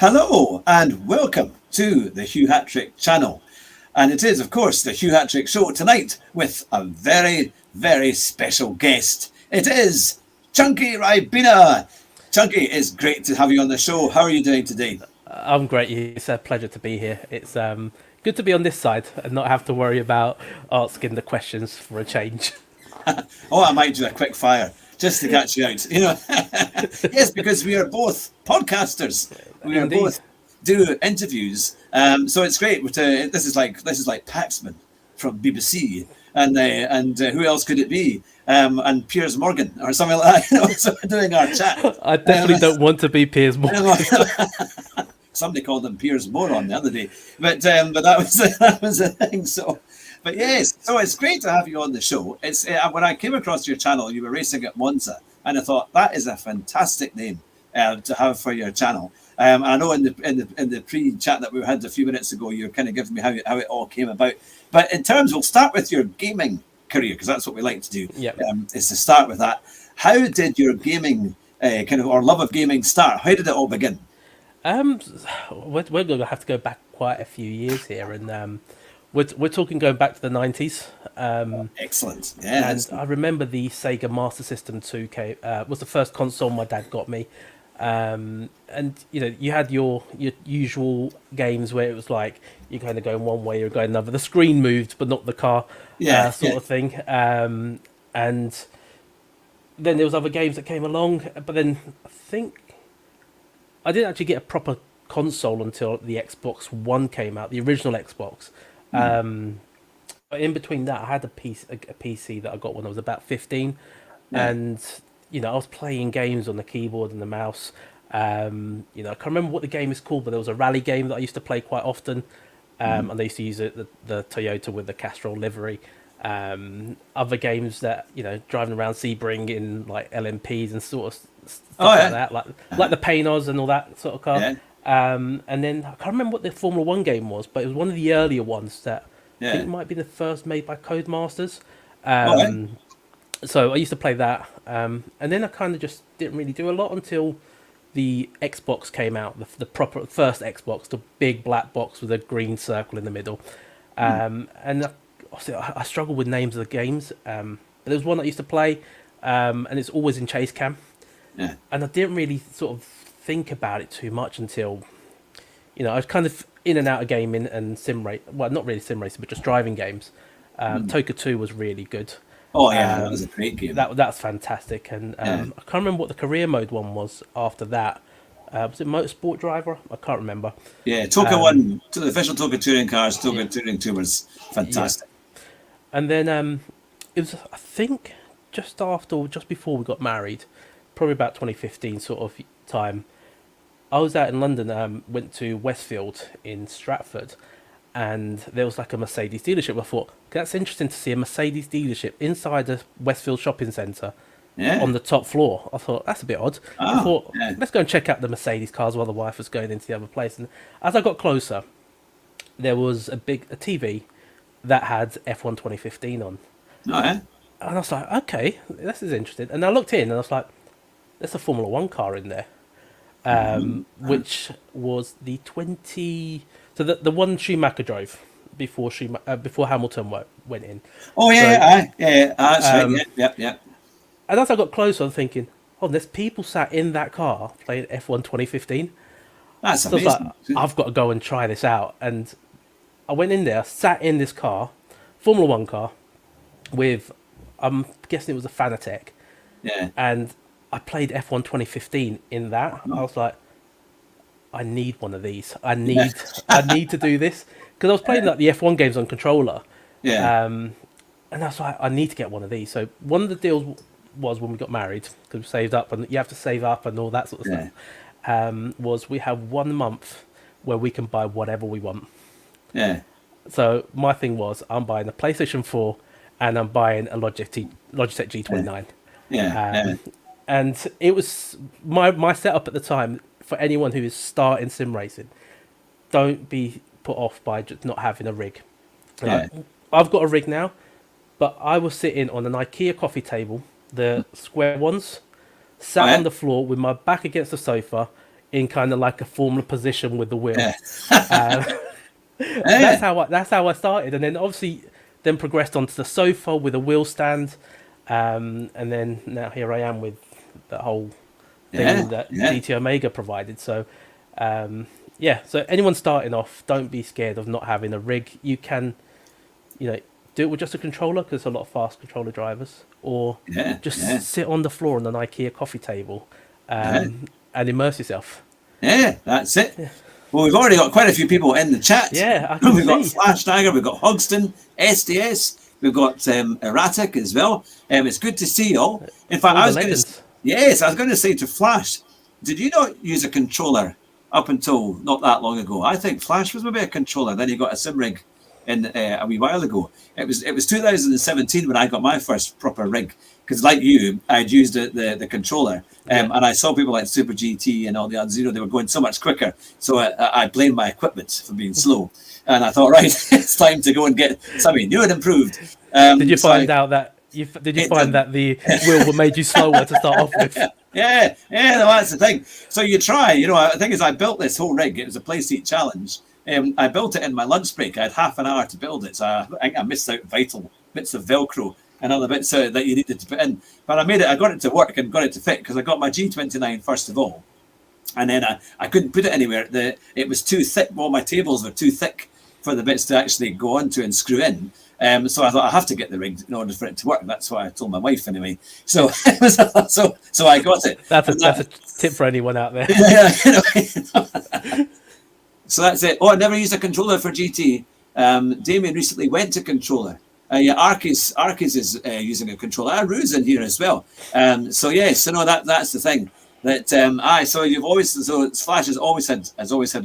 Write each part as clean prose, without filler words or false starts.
Hello and welcome to the Hugh Hatrick channel. And it is, of course, the Hugh Hatrick show tonight with a very, very special guest. It is Chunky Ribena. Chunky, it's great to have you on the show. How are you doing today? I'm great. It's a pleasure to be here. It's good to be on this side and not have to worry about asking the questions for a change. Oh, I might do a quick fire just to catch you out. Yes, because we are both podcasters. We are Indeed. both do interviews. So it's great. This is like Paxman from BBC, and who else could it be? And Piers Morgan or something like that. So we're doing our chat. I definitely don't want to be Piers Morgan. Somebody called him Piers Moron the other day, but that was that was the thing. So. But yes, so it's great to have you on the show. It's when I came across your channel, you were racing at Monza, and I thought that is a fantastic name to have for your channel. And I know in the pre-chat that we had a few minutes ago, you were kind of giving me how it all came about. But in terms, we'll start with your gaming career because that's what we like to do. Yeah. Is to start with that. How did your gaming or love of gaming start? How did it all begin? We're going to have to go back quite a few years here, and we're talking going back to the 90s. Excellent. Yeah. And I remember the Sega Master System 2 was the first console my dad got me. And you had your usual games where it was like you're kind of going one way, you're going another. The screen moved, but not the car, sort of thing. And then there was other games that came along, but then I think I didn't actually get a proper console until the Xbox One came out, the original Xbox. But in between that, I had a PC that I got when I was about 15, and I was playing games on the keyboard and the mouse. I can't remember what the game is called, but there was a rally game that I used to play quite often, and they used to use the Toyota with the Castrol livery. Other games that driving around Sebring in like LMPs and sort of stuff like that, like the Paynos and all that sort of car. Yeah. And then I can't remember what the Formula One game was, but it was one of the earlier ones that I think might be the first made by Codemasters. So I used to play that, and then I kind of just didn't really do a lot until the Xbox came out, the proper first Xbox, the big black box with a green circle in the middle. And I struggle with names of the games, but there was one that I used to play, and it's always in chase cam. Yeah. And I didn't really sort of think about it too much until I was kind of in and out of gaming and sim race. Well, not really sim racing, but just driving games. Toka 2 was really good. Oh yeah, that was a great game. That's fantastic. And I can't remember what the career mode one was after that. Was it Motorsport Driver? I can't remember. Yeah, Toka 1, the official Toka touring cars, Toka touring 2 was fantastic. Yeah. And then it was, I think, just before we got married, probably about 2015 sort of time. I was out in London, went to Westfield in Stratford, and there was like a Mercedes dealership. I thought, that's interesting to see a Mercedes dealership inside a Westfield shopping centre on the top floor. I thought, that's a bit odd. I thought, let's go and check out the Mercedes cars while the wife was going into the other place. And as I got closer, there was a TV that had F1 2015 on. Oh, yeah? And I was like, okay, this is interesting. And I looked in and I was like, there's a Formula One car in there. Which was the the one Schumacher drove before Hamilton went in. Oh yeah, that's right. Yeah. And as I got closer, I'm thinking, oh, there's people sat in that car playing F1 2015. That's so amazing. I was like, I've got to go and try this out. And I went in there, sat in this car, Formula One car, with I'm guessing it was a Fanatec. Yeah. And I played F1 2015 in that. I was like, I need one of these. I need to do this. Because I was playing like the F1 games on controller. Yeah. And I was like, I need to get one of these. So one of the deals was when we got married, because we saved up, and you have to save up and all that sort of stuff, was we have 1 month where we can buy whatever we want. Yeah. So my thing was, I'm buying a PlayStation 4 and I'm buying a Logitech G29. Yeah. And it was my setup at the time for anyone who is starting sim racing. Don't be put off by just not having a rig. Like, I've got a rig now, but I was sitting on an IKEA coffee table, the square ones, sat on the floor with my back against the sofa in kind of like a Formula position with the wheel. Yeah. That's how I started, and then obviously then progressed onto the sofa with a wheel stand, and then now here I am with the whole thing that GT Omega provided. So so anyone starting off, don't be scared of not having a rig. You can, do it with just a controller, because there's a lot of fast controller drivers, or sit on the floor on an IKEA coffee table and immerse yourself. Yeah, that's it. Yeah. Well, we've already got quite a few people in the chat. Yeah, I can We've got Flash Dagger, we've got Hogston, SDS, we've got Erratic as well. It's good to see you all. In fact, I was going to say to Flash, did you not use a controller up until not that long ago? I think Flash was maybe a controller. Then he got a sim rig in a wee while ago. It was 2017 when I got my first proper rig. Because like you, I'd used the controller, and I saw people like Super GT and all the others, they were going so much quicker. So I blamed my equipment for being slow. And I thought, right, it's time to go and get something new and improved. Did you find out that the wheel made you slower to start off with? Yeah, no, that's the thing. So you try, the thing is, I built this whole rig. It was a play seat challenge. I built it in my lunch break. I had half an hour to build it. So I missed out vital bits of Velcro and other bits that you needed to put in. But I got it to work and got it to fit, because I got my G29 first of all. And then I couldn't put it anywhere. It was too thick. All my tables were too thick for the bits to actually go onto and screw in. So I thought I have to get the rig in order for it to work. That's why I told my wife anyway. So so I got it. That's a tip for anyone out there. So that's it. Oh, I never used a controller for GT. Damien recently went to controller. Arcus is using a controller. Rue's in here as well. That's the thing. Flash has always had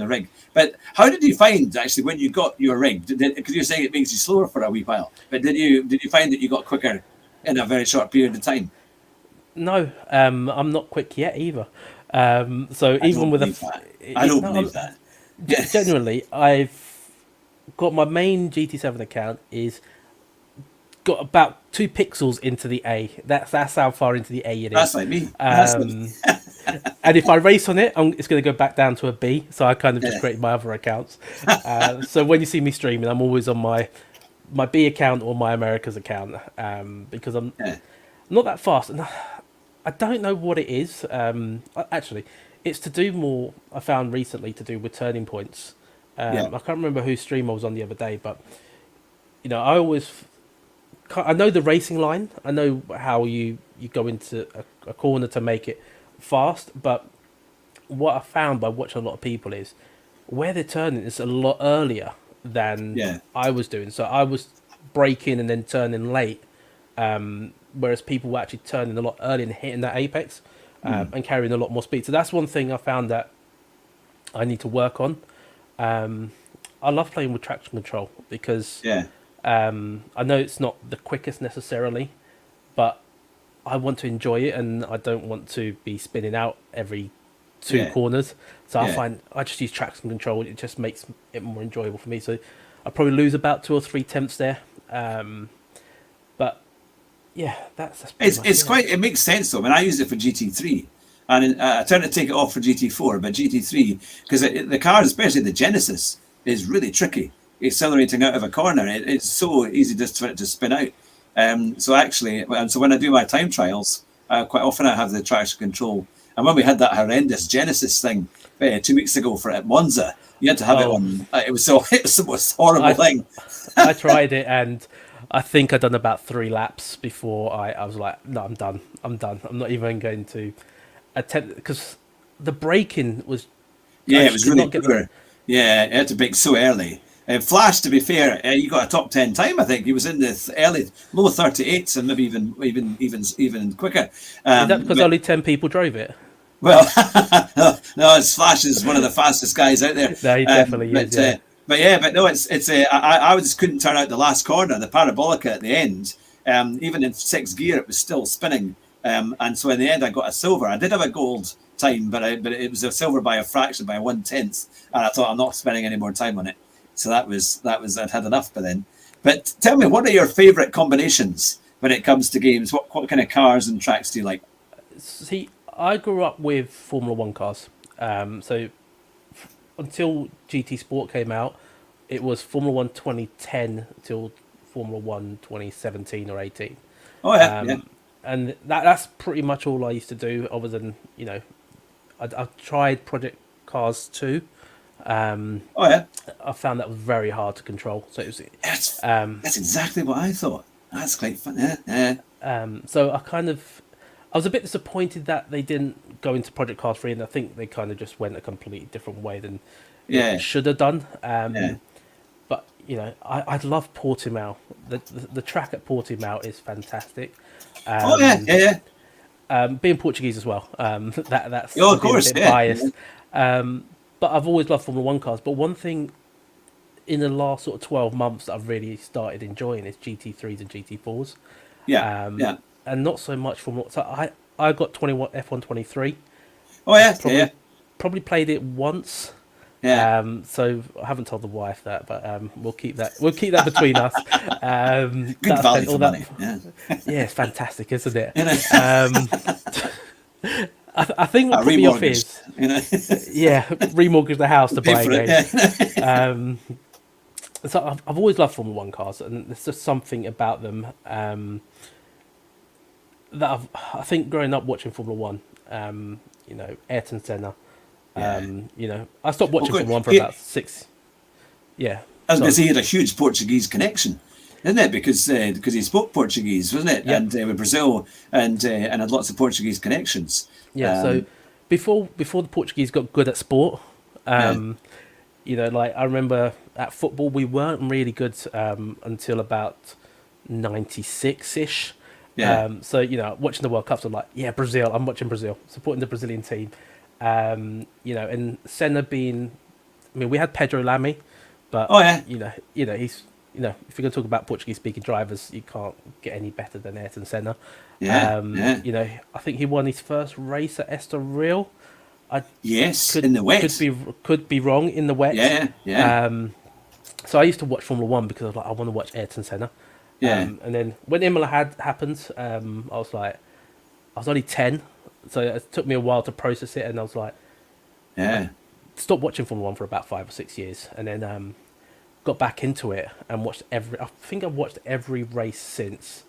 a rig. But how did you find actually when you got your rig? Because you're saying it makes you slower for a wee while, but did you find that you got quicker in a very short period of time? No, I'm not quick yet either. So even with I don't believe that. Genuinely, I've got my main GT7 account is got about 2 pixels into the A. That's how far into the A it is. That's like me. And if I race on it, it's going to go back down to a B. So I kind of just created my other accounts. So when you see me streaming, I'm always on my B account or my America's account, because I'm not that fast. And I don't know what it is. Actually, it's to do more. I found recently to do with turning points. I can't remember whose stream I was on the other day, but I know the racing line. I know how you go into a corner to make it fast, but what I found by watching a lot of people is where they're turning is a lot earlier than I was doing. So I was braking and then turning late, whereas people were actually turning a lot earlier and hitting that apex and carrying a lot more speed. So that's one thing I found that I need to work on. I love playing with traction control because I know it's not the quickest necessarily, but I want to enjoy it, and I don't want to be spinning out every 2 corners. So I find I just use traction control. It just makes it more enjoyable for me. So I probably lose about 2 or 3 tenths there. But that's it makes sense though. I mean, I use it for GT3, and I tend to take it off for GT4, but GT3, because the car, especially the Genesis, is really tricky. Accelerating out of a corner, it's so easy just for it to spin out. So when I do my time trials, quite often I have the traction control. And when we had that horrendous Genesis thing 2 weeks ago at Monza, you had to have it on. It was the most horrible thing. I tried it, and I think I'd done about 3 laps before I was like, no, I'm done. I'm not even going to attempt, because the braking was. Yeah, it was really poor. Yeah, it had to brake so early. Flash, to be fair, you got a top 10 time. I think he was in the early low 38s and maybe even quicker. Is that because only 10 people drove it? Well, no, Flash is one of the fastest guys out there. No, he definitely is. But no, I just couldn't turn out the last corner, the parabolica at the end. Even in 6th gear, it was still spinning. And so in the end, I got a silver. I did have a gold time, but it was a silver by a fraction, by 1/10. And I thought, I'm not spending any more time on it. So that was I'd had enough by then. But tell me, what are your favourite combinations when it comes to games? What kind of cars and tracks do you like? See, I grew up with Formula 1 cars. So until GT Sport came out, it was Formula One 2010 till Formula One 2017 or 18. Oh yeah. And that's pretty much all I used to do, other than, I've tried Project Cars 2. Oh yeah. I found that was very hard to control. So it was. That's exactly what I thought. That's quite fun. Yeah. So I was a bit disappointed that they didn't go into Project Cars 3, and I think they kind of just went a completely different way than it should have done. But I'd love Portimao. The track at Portimao is fantastic. Being Portuguese as well, that's of course, a bit biased. But I've always loved Formula One cars. But one thing in the last sort of 12 months that I've really started enjoying is GT3s and GT4s. And not so much Formula. So I got F1 23. Oh yeah, Probably played it once. So I haven't told the wife that, but we'll keep that between us. Good value for money. Yeah, it's fantastic, isn't it? I think what put me off is remortgage the house to buy again. So I've always loved Formula One cars, and there's just something about them that I think growing up watching Formula One, Ayrton Senna. I stopped watching Formula One for about 6. Yeah, I was going to say he had a huge Portuguese connection, isn't it? Because he spoke Portuguese, wasn't it? Yep. And with Brazil, and had lots of Portuguese connections. Yeah. So before the Portuguese got good at sport, I remember at football we weren't really good until about 96-ish. Yeah. Watching the World Cups, I'm like, Brazil. I'm watching Brazil, supporting the Brazilian team. And Senna being, we had Pedro Lamy, but he's, if you're going to talk about Portuguese speaking drivers, you can't get any better than Ayrton Senna. I think he won his first race at Estoril. In the wet. Could be wrong in the wet. So I used to watch Formula One because I was like, I want to watch Ayrton Senna. And then when Imola happened, I was only 10. So it took me a while to process it, and I was like, stopped watching Formula One for about 5 or 6 years, and then got back into it and watched I think I've watched every race since.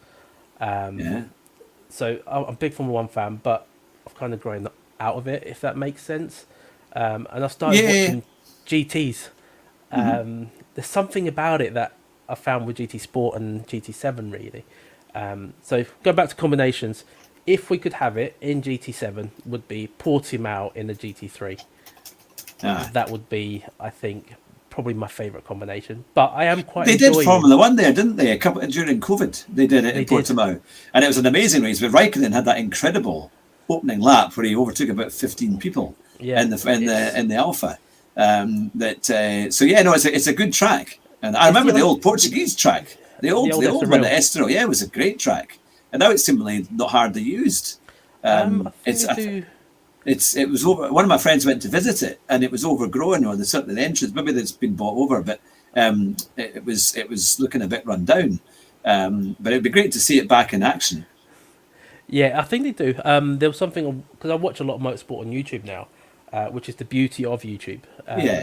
So I'm a big Formula One fan, but I've kind of grown out of it, if that makes sense. And I started watching GTs. There's something about it that I found with GT Sport and GT7 really. So going back to combinations, if we could have it in GT7, would be Portimao in the GT3. That would be, I think, probably my favourite combination. But I am quite. They did Formula One there, didn't they? During COVID, they did it in Portimao, and it was an amazing race. But Raikkonen had that incredible opening lap where he overtook about 15 people in the Alpha. It's a good track, and I remember the old Portuguese track, the old one at Estoril. Yeah, it was a great track. And now it's simply not hardly used. It was over. One of my friends went to visit it, and it was overgrown on the entrance. Maybe it's been bought over, but it was looking a bit run down. But it'd be great to see it back in action. Yeah, I think they do. There was something, because I watch a lot of motorsport on YouTube now, which is the beauty of YouTube.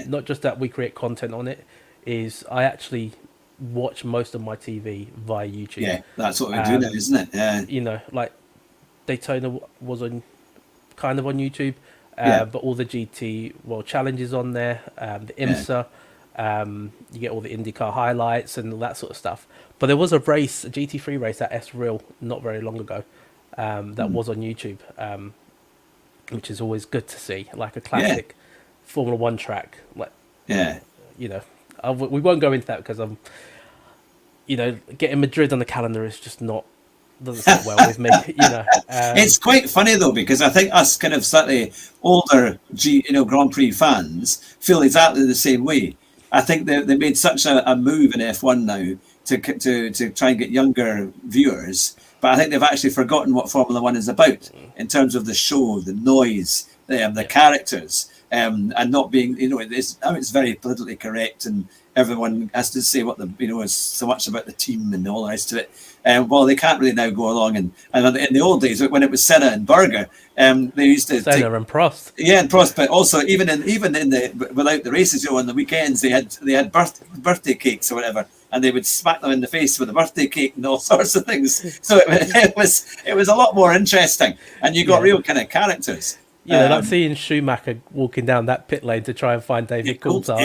Not just that we create content on it, is I actually watch most of my TV via YouTube. Yeah, that's what we do now, isn't it? Yeah. Like Daytona was on YouTube, but all the GT World Challenges on there, the IMSA, you get all the IndyCar highlights and all that sort of stuff. But there was a GT3 race at Estoril not very long ago, that was on YouTube, which is always good to see, like a classic Formula One track. We won't go into that because getting Madrid on the calendar is just doesn't sit well with me. It's quite funny though, because I think us kind of slightly older Grand Prix fans feel exactly the same way. I think they made such a move in F1 now to try and get younger viewers, but I think they've actually forgotten what Formula One is about in terms of the show, the noise, the characters. and not being, it's very politically correct, and everyone has to say what is so much about the team and all the rest of it. Well, they can't really now go along, and in the old days when it was Senna and Berger, they used to Senna and Prost. Yeah, and Prost, but also even in without the races, on the weekends they had birthday cakes or whatever, and they would smack them in the face with a birthday cake and all sorts of things. So it was a lot more interesting, and you got real kind of characters. Yeah, like seeing Schumacher walking down that pit lane to try and find David Coulthard.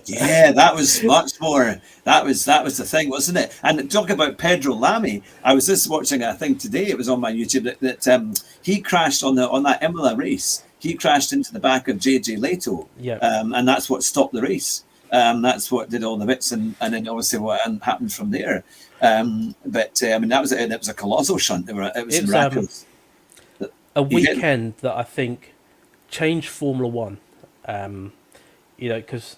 Yeah, that was much more. That was the thing, wasn't it? And talk about Pedro Lamy. I was just watching a thing today. It was on my YouTube that he crashed on that Imola race. He crashed into the back of JJ Leto, and that's what stopped the race. That's what did all the bits, and then obviously what happened from there. But I mean, that was a colossal shunt. It was miraculous. A weekend that I think changed Formula One, because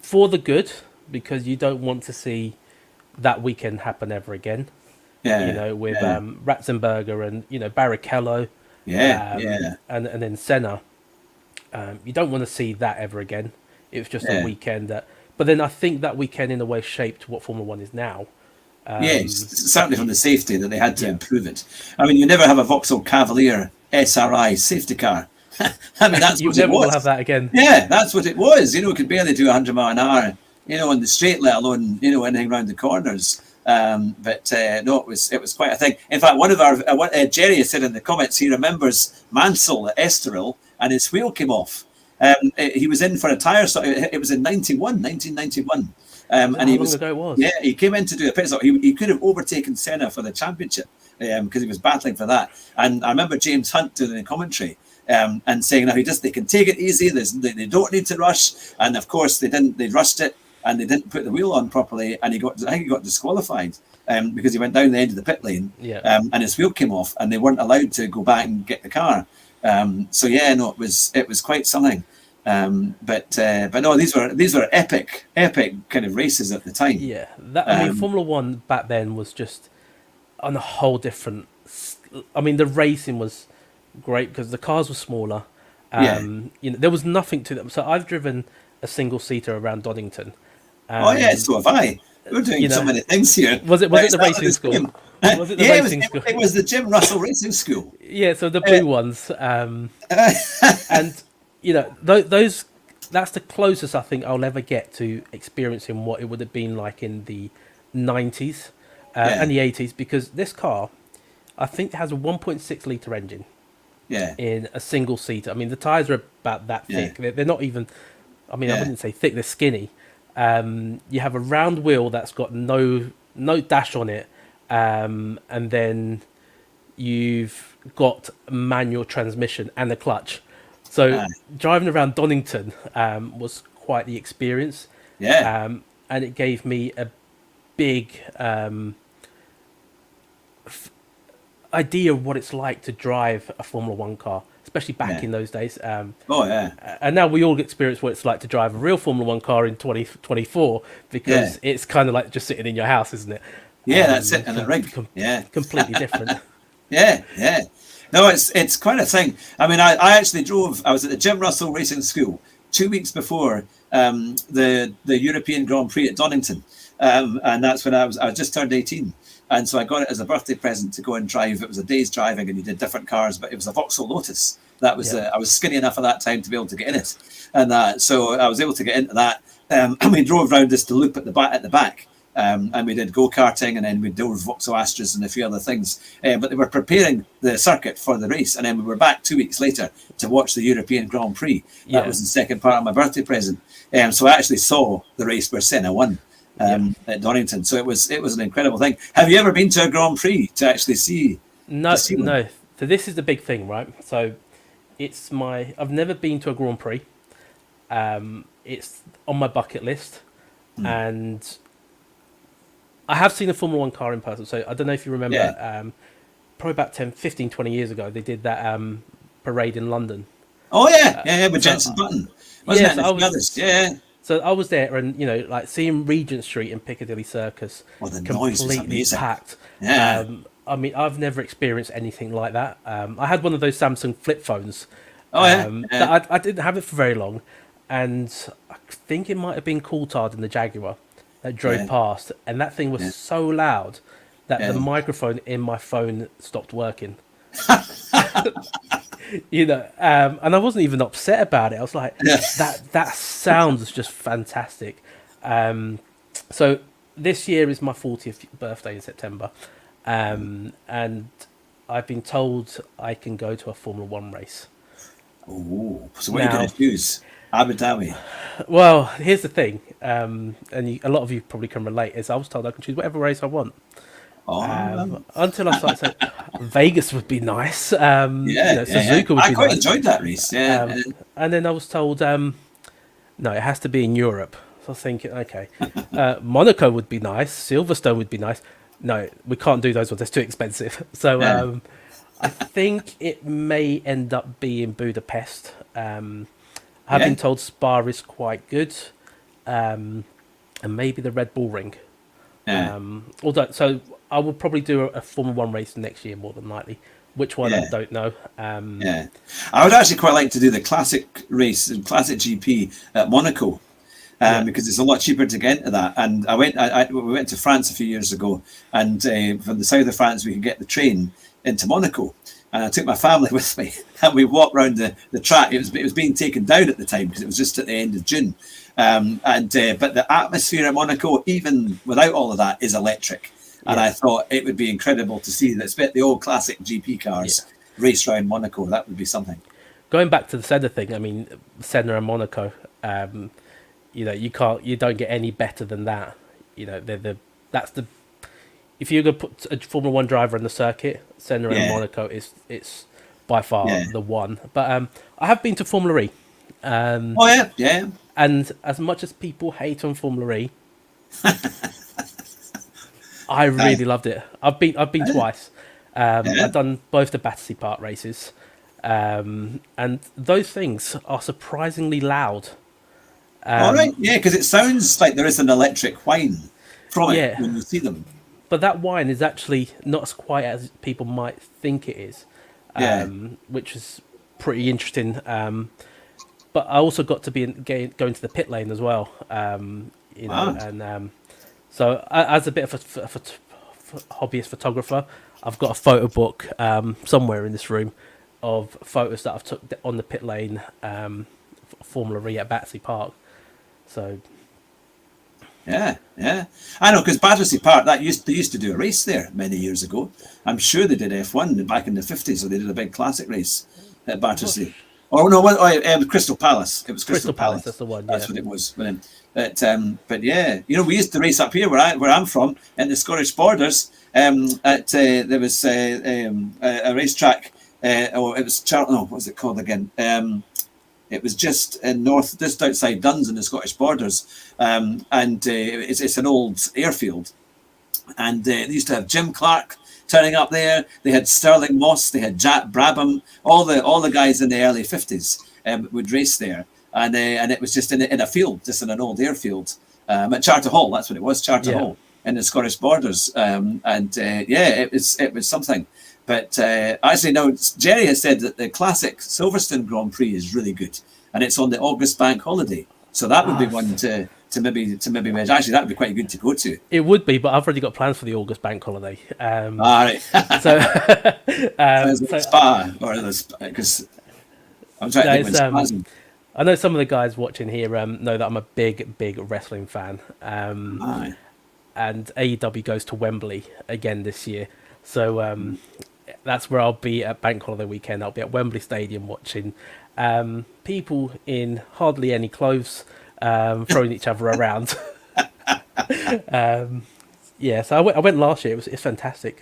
for the good, because you don't want to see that weekend happen ever again. With Ratzenberger and Barrichello, and then Senna. You don't want to see that ever again. It was just a weekend but then I think that weekend in a way shaped what Formula One is now. Yes, certainly from the safety that they had to improve it. I mean, you never have a Vauxhall Cavalier SRI safety car. I mean, that's what it was. You never will have that again. Yeah, that's what it was. It could barely do 100 miles an hour, on the straight, let alone, anything around the corners. But no, it was quite a thing. In fact, one of our Jerry has said in the comments he remembers Mansell at Estoril, and his wheel came off. He was in for a tyre. It was in 1991. And he was, he came in to do a pit stop. He could have overtaken Senna for the championship because he was battling for that. And I remember James Hunt doing the commentary and saying, "No, they can take it easy. They don't need to rush." And of course, they didn't. They rushed it and they didn't put the wheel on properly. And I think he got disqualified because he went down the end of the pit lane and his wheel came off, and they weren't allowed to go back and get the car. It was quite something. But no, these were epic kind of races at the time. Yeah, I mean, Formula One back then was just on a whole different. I mean, the racing was great because the cars were smaller. There was nothing to them. So I've driven a single seater around Donington. So have I. We're doing so many things here. Was it the racing school? Was it the racing school? It was the Jim Russell Racing School. Yeah, so the blue ones. And those that's the closest I think I'll ever get to experiencing what it would have been like in the 90s and the 80s, because this car, I think, has a 1.6 litre engine in a single seater. I mean, the tyres are about that thick. They're not even, I wouldn't say thick, they're skinny. You have a round wheel that's got no dash on it, and then you've got a manual transmission and a clutch. So driving around Donington was quite the experience. And it gave me a big idea of what it's like to drive a Formula One car, especially back in those days. And now we all experience what it's like to drive a real Formula One car in 2024, because it's kind of like just sitting in your house, isn't it? Yeah, that's it, and a rig. Completely different. No, it's quite a thing. I mean, I actually drove. I was at the Jim Russell Racing School 2 weeks before the European Grand Prix at Donington, and that's when I just turned 18, and so I got it as a birthday present to go and drive. It was a day's driving, and you did different cars, but it was a Vauxhall Lotus. That was I was skinny enough at that time to be able to get in it, and so I was able to get into that. And we drove around this loop at the back. And we did go-karting, and then we drove Vauxhall Astras and a few other things. But they were preparing the circuit for the race, and then we were back 2 weeks later to watch the European Grand Prix. That was the second part of my birthday present. So I actually saw the race where Senna won at Donington. So it was an incredible thing. Have you ever been to a Grand Prix to actually see? No. So this is the big thing, right? So I've never been to a Grand Prix. It's on my bucket list, and I have seen a Formula One car in person. So I don't know if you remember, probably about 10, 15, 20 years ago, they did that parade in London. Oh, yeah, with Jenson Button. Wasn't it? So I was there, and, like seeing Regent Street and Piccadilly Circus completely packed. Yeah. I've never experienced anything like that. I had one of those Samsung flip phones Oh yeah, yeah, I didn't have it for very long, and I think it might have been Coulthard in the Jaguar that drove yeah, past, and that thing was yeah, so loud that the yeah. microphone in my phone stopped working. And I wasn't even upset about it. I was like, Yeah. that sounds just fantastic. So this year is my 40th birthday in September, and I've been told I can go to a Formula One race. Oh, so what are you going Now, to choose? Abu Dhabi. well, here's the thing, a lot of you probably can relate. Is I was told I can choose whatever race I want. Oh, Until I started saying Vegas would be nice. yeah, yeah, yeah. Suzuka would I be quite nice. enjoyed that race. Yeah, And then I was told, no, it has to be in Europe. So I was thinking, okay, Monaco would be nice. Silverstone would be nice. No, we can't do those ones. It's too expensive. So yeah, I think it may end up being Budapest. I've yeah, been told Spa is quite good, and maybe the Red Bull Ring. yeah, Although, so I will probably do a Formula One race next year, more than likely. Which one I yeah. don't know. Yeah, I would actually quite like to do the classic race and classic GP at Monaco, Yeah, because it's a lot cheaper to get into that. And we went to France a few years ago, and from the south of France we could get the train into Monaco, and I took my family with me, and we walked around the track. It was being taken down at the time because it was just at the end of June, but the atmosphere at Monaco, even without all of that, is electric. And yeah, I thought it would be incredible to see the old classic GP yeah. cars race around Monaco. That would be something. Going back to the Senna thing, I mean, Senna and Monaco, you don't get any better than that. That's the if you're gonna put a Formula One driver in the circuit, Senna and Yeah, Monaco it's by far yeah. the one. But I have been to Formula E, Oh yeah, yeah, and as much as people hate on Formula E, I Aye. really loved it. I've been twice. Yeah. I've done both the Battersea Park races, and those things are surprisingly loud. All right, yeah, because it sounds like there is an electric whine from it Yeah, when you see them. but that wine is actually not as quiet as people might think it is, Yeah. which is pretty interesting. But I also got to be going to the pit lane as well, Ah. and so as a bit of a hobbyist photographer, I've got a photo book somewhere in this room of photos that I've took on the pit lane, Formula E at Battersea Park. So Yeah, yeah. I know because Battersea Park they used to do a race there many years ago. I'm sure they did F1 back in the 50s, so they did a big classic race at Battersea. Oh no, Crystal Palace. It was Crystal Crystal Palace, Palace. that's the one. That's Yeah, what it was. But yeah, we used to race up here where I'm from in the Scottish borders. There was a racetrack. It was Charlton. No, what was it called again? It was just just outside Duns in the Scottish borders, it's an old airfield, and they used to have Jim Clark turning up there. They had Sterling Moss, they had Jack Brabham, all the guys in the early 50s would race there, and it was just in a field, just in an old airfield at Charter Hall. That's what it was, Charter yeah. Hall in the Scottish borders, it was something. But actually, now Jerry has said that the classic Silverstone Grand Prix is really good, and it's on the August bank holiday. So that would be one to maybe measure. Actually, that would be quite good to go to. It would be, but I've already got plans for the August bank holiday. All right. So, Spa or because I'm trying to think when Spa's in. I know some of the guys watching here know that I'm a big wrestling fan, Aye. and AEW goes to Wembley again this year. So that's where I'll be at Bank Holiday weekend. I'll be at Wembley Stadium watching people in hardly any clothes throwing each other around. So I went last year. It's fantastic.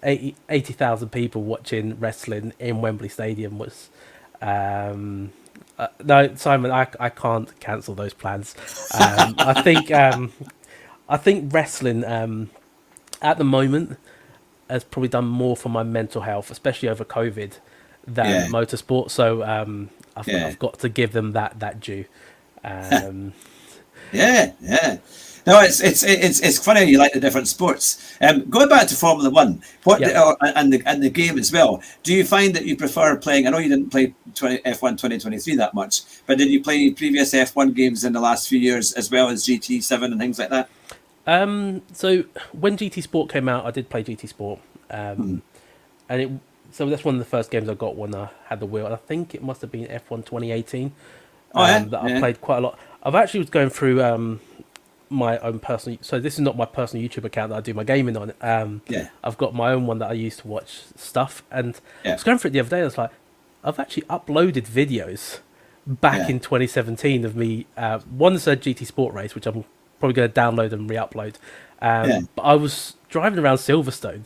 80,000 people watching wrestling in Wembley Stadium was. No, Simon, I can't cancel those plans. I think wrestling at the moment has probably done more for my mental health, especially over COVID, than motorsport. So I've got to give them that due. Yeah. No, it's funny you like the different sports. Going back to Formula One, and the game as well. Do you find that you prefer playing? I know you didn't play F1 2023 that much, but did you play previous F1 games in the last few years as well as GT7 and things like that? So when GT Sport came out, I did play GT Sport, and so that's one of the first games I got when I had the wheel. And I think it must have been F1 2018 that I played quite a lot. I've actually was going through my own personal. So this is not my personal YouTube account that I do my gaming on. I've got my own one that I use to watch stuff, and I was going through it the other day. And I was like, I've actually uploaded videos back in 2017 of me. One's a GT Sport race, which I'm probably going to download and re-upload. But I was driving around Silverstone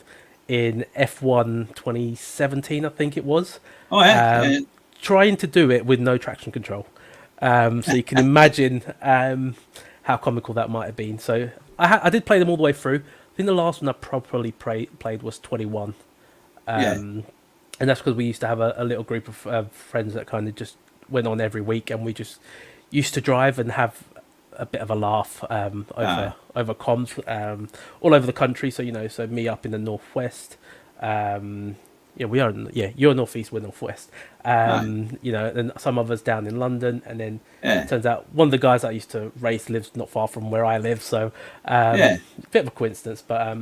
in F1 2017, I think it was. Trying to do it with no traction control. So you can imagine how comical that might have been. So I did play them all the way through. I think the last one I properly played was 21. And that's because we used to have a little group of friends that kind of just went on every week, and we just used to drive and have a bit of a laugh over comms all over the country. So so me up in the northwest, you're northeast, we're northwest. And some of us down in London, and then it turns out one of the guys I used to race lives not far from where I live. So bit of a coincidence, but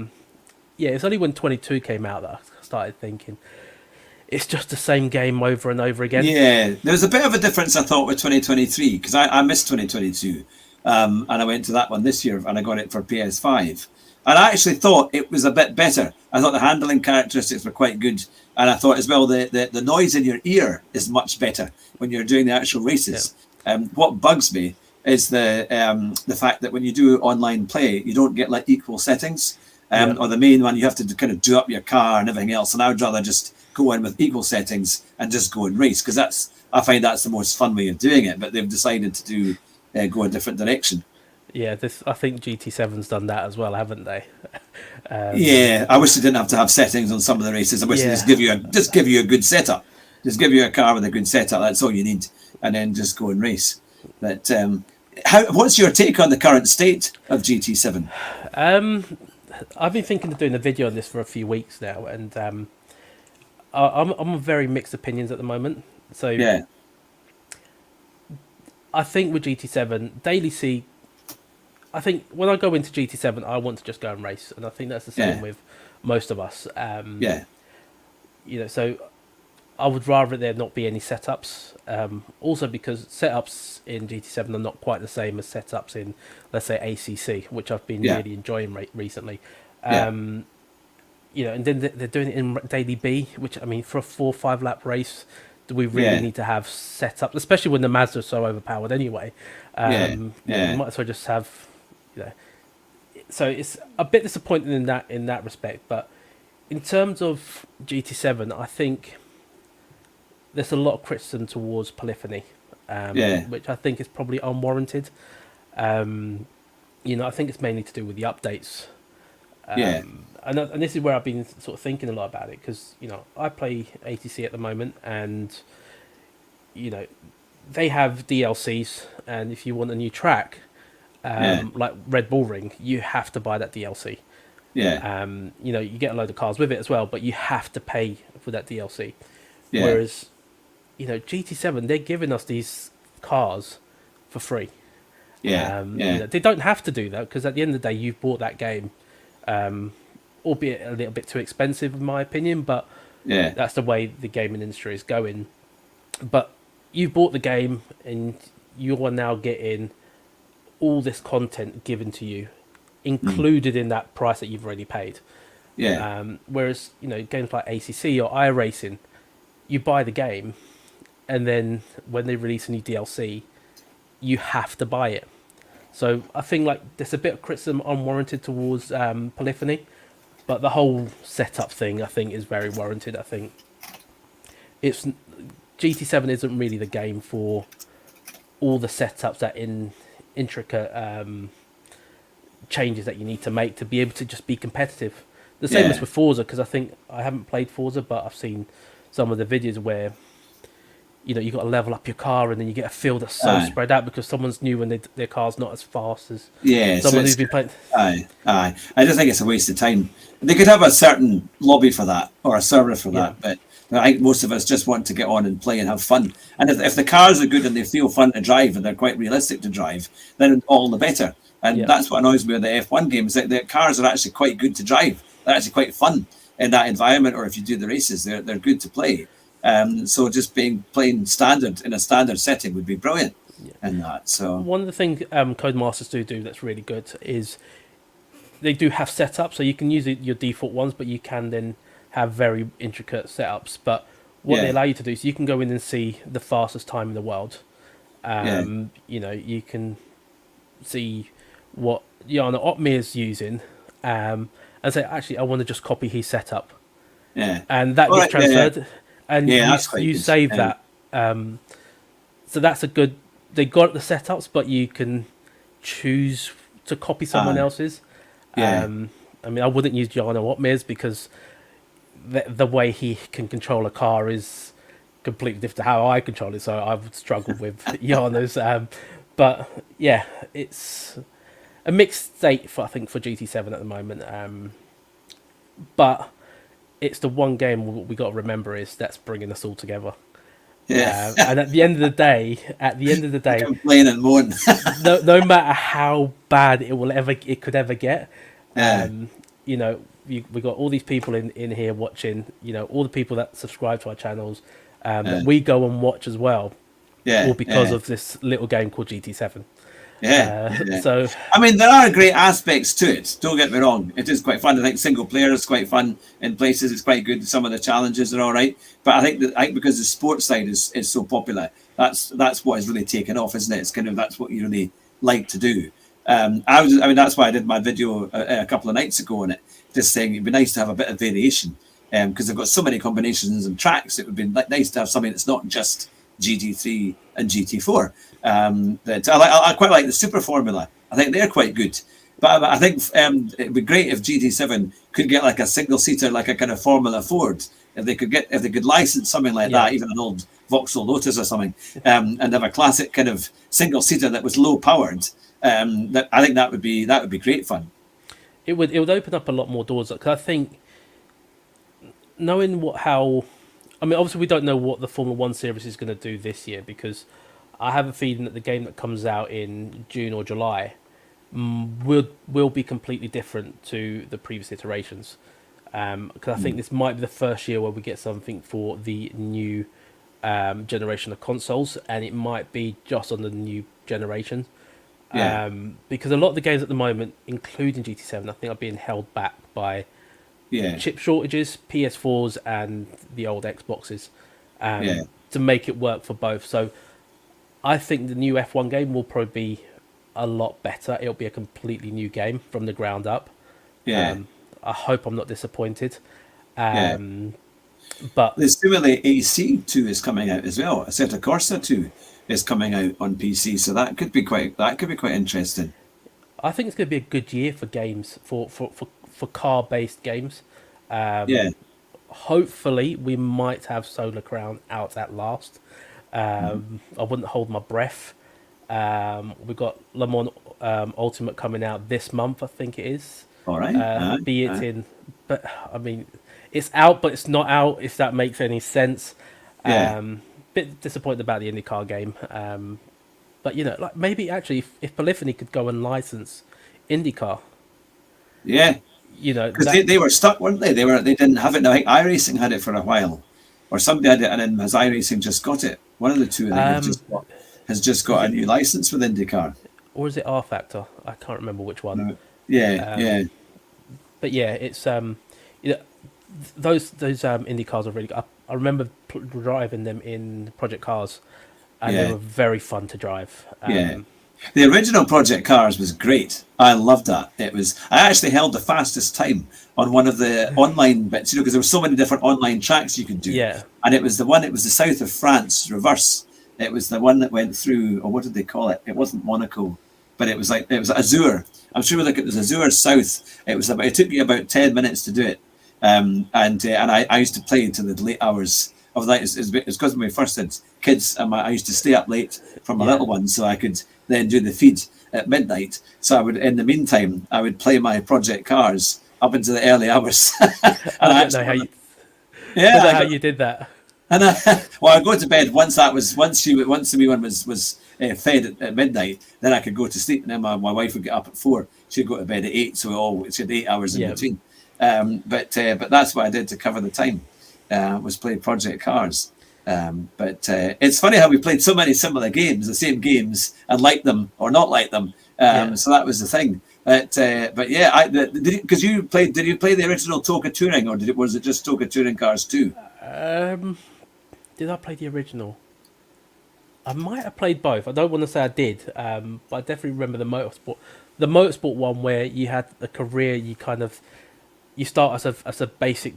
it's only when 22 came out that I started thinking it's just the same game over and over again. Yeah, there was a bit of a difference I thought with 2023 because I missed 2022. And I went to that one this year, and I got it for PS5. And I actually thought it was a bit better. I thought the handling characteristics were quite good, and I thought as well the noise in your ear is much better when you're doing the actual races. What bugs me is the fact that when you do online play, you don't get like equal settings. Or the main one, you have to kind of do up your car and everything else. And I would rather just go in with equal settings and just go and race, because I find that's the most fun way of doing it. But they've decided to go a different direction. I think GT7's done that as well, haven't they? I wish they didn't have to have settings on some of the races. I wish they just give you a good setup. Just give you a car with a good setup. That's all you need, and then just go and race. But what's your take on the current state of GT7? I've been thinking of doing a video on this for a few weeks now, and I'm of very mixed opinions at the moment. So I think with GT7, Daily C, I think when I go into GT7, I want to just go and race, and I think that's the same with most of us. So I would rather there not be any setups. Also because setups in GT7 are not quite the same as setups in, let's say, ACC, which I've been really enjoying recently. And then they're doing it in Daily B, which, I mean, for a 4 or 5 lap race, do we really need to have setups, especially when the Mazda are so overpowered anyway? You might as well just have, So it's a bit disappointing in that respect. But in terms of GT7, I think there's a lot of criticism towards polyphony, which I think is probably unwarranted. I think it's mainly to do with the updates. And this is where I've been sort of thinking a lot about it, because I play ATC at the moment, and they have DLCs, and if you want a new track, like Red Bull Ring, you have to buy that DLC. You get a load of cars with it as well, but you have to pay for that DLC. Whereas GT7, they're giving us these cars for free. They don't have to do that, because at the end of the day, you've bought that game. Albeit a little bit too expensive, in my opinion, but that's the way the gaming industry is going. But you bought the game, and you are now getting all this content given to you, included in that price that you've already paid. Whereas games like ACC or iRacing, you buy the game, and then when they release a new DLC, you have to buy it. So I think there's a bit of criticism unwarranted towards polyphony, but the whole setup thing I think is very warranted. I think GT7 isn't really the game for all the setups that intricate changes that you need to make to be able to just be competitive. The same as with Forza, because I think I haven't played Forza, but I've seen some of the videos where you got to level up your car, and then you get a field that's so spread out because someone's new and their car's not as fast as someone who's been playing. Aye. I just think it's a waste of time. They could have a certain lobby for that or a server for that, but I think most of us just want to get on and play and have fun. And if the cars are good and they feel fun to drive and they're quite realistic to drive, then all the better. And that's what annoys me with the F1 game, is that the cars are actually quite good to drive. They're actually quite fun in that environment, or if you do the races, they're good to play. So just playing standard in a standard setting would be brilliant. And that. So one of the things Codemasters do that's really good is they do have setups, so you can use your default ones, but you can then have very intricate setups. But what they allow you to do is you can go in and see the fastest time in the world. You can see what Jana Otmir is using, and say, actually, I want to just copy his setup. Yeah. And that gets transferred, and you save that. So that's a good. They got the setups, but you can choose to copy someone else's. I mean, I wouldn't use Jana Otmir's because the way he can control a car is completely different to how I control it. So I would struggle with Jana's. But yeah, it's a mixed state I think for GT7 at the moment. But it's the one game what we got to remember is that's bringing us all together. Yeah. And at the end of the day, complain and moan. no matter how bad it could ever get, we got all these people in here watching. All the people that subscribe to our channels, that we go and watch as well. All because of this little game called GT7. So I mean, there are great aspects to it, don't get me wrong. It is quite fun. I think single player is quite fun in places. It's quite good. Some of the challenges are all right, but I think because the sports side is so popular, that's what is really taken off, isn't it? It's kind of, that's what you really like to do. That's why I did my video a couple of nights ago on it, just saying it'd be nice to have a bit of variation, because they've got so many combinations and tracks. It would be nice to have something that's not just GT3 and GT4. That I quite like the Super Formula. I think they're quite good, but I think it'd be great if GT7 could get like a single seater, like a kind of Formula Ford. If they could license something like that, even an old Vauxhall Lotus or something, and have a classic kind of single seater that was low powered. I think that would be great fun. It would open up a lot more doors, because I think knowing obviously we don't know what the Formula One series is going to do this year, because I have a feeling that the game that comes out in June or July will be completely different to the previous iterations. Because I think this might be the first year where we get something for the new generation of consoles, and it might be just on the new generation. Because a lot of the games at the moment, including GT7, I think are being held back by chip shortages, PS4s and the old Xboxes, to make it work for both. So I think the new F1 game will probably be a lot better. It'll be a completely new game from the ground up. I hope I'm not disappointed. But the Simulate AC 2 is coming out as well. Assetto Corsa 2 is coming out on PC, so that could be quite interesting. I think it's going to be a good year for games, for car-based games. Hopefully, we might have Solar Crown out at last. I wouldn't hold my breath. We've got Le Mans Ultimate coming out this month, I think it is. All right. But I mean, it's out, but it's not out, if that makes any sense. Bit disappointed about the IndyCar game. But, like maybe actually if Polyphony could go and license IndyCar. Yeah. Because they were stuck, weren't they? They didn't have it now. I think iRacing had it for a while. Or somebody had it, and then has iRacing just got it? One of the two, I think, has just got a new license with IndyCar. Or is it R Factor? I can't remember which one. No. But yeah, it's those IndyCars are really good. I remember driving them in Project Cars, and they were very fun to drive. The original Project Cars was great. I loved that. I actually held the fastest time on one of the online bits, because there were so many different online tracks you could do. And it was the south of France reverse. It was the one that went through, or what did they call it? It wasn't Monaco, but it was Azure. I'm sure it was Azure South. It took me about 10 minutes to do it. And I used to play into the late hours of that is because when we first had kids, I used to stay up late for my little ones, so I could then do the feed at midnight. So I would, in the meantime, I would play my Project Cars up into the early hours. I don't know how you. Yeah, don't know how you did that. And well, I go to bed once the wee one was fed at midnight. Then I could go to sleep, and then my wife would get up at 4. She'd go to bed at 8, so she had 8 hours in between. But that's what I did to cover the time. Was play Project Cars. But it's funny how we played so many similar games, the same games, and like them or not like them. So that was the thing. But yeah, because you played. Did you play the original Toka Touring, or was it just Toka Touring Cars 2? Did I play the original? I might have played both. I don't want to say I did, but I definitely remember the motorsport. The motorsport one where you had a career. You start as a basic,